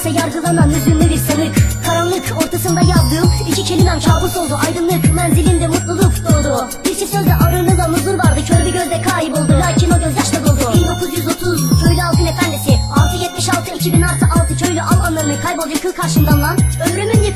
Meğerse yargılanan hüzünlü bir sanık. Karanlık ortasında yazdığım iki kelimem kabus oldu. Aydınlık menzilinde mutluluk doğdu. Bir çift sözle aranılan huzur vardı, kör bir gözle kayboldu. Lakin o gözyaşla doldu. 1930 köylü halkın efendisi, 676 2000 artı 6 köylü al anlarını, kaybol yıkıl karşımdan lan. Ömrümün yıkıl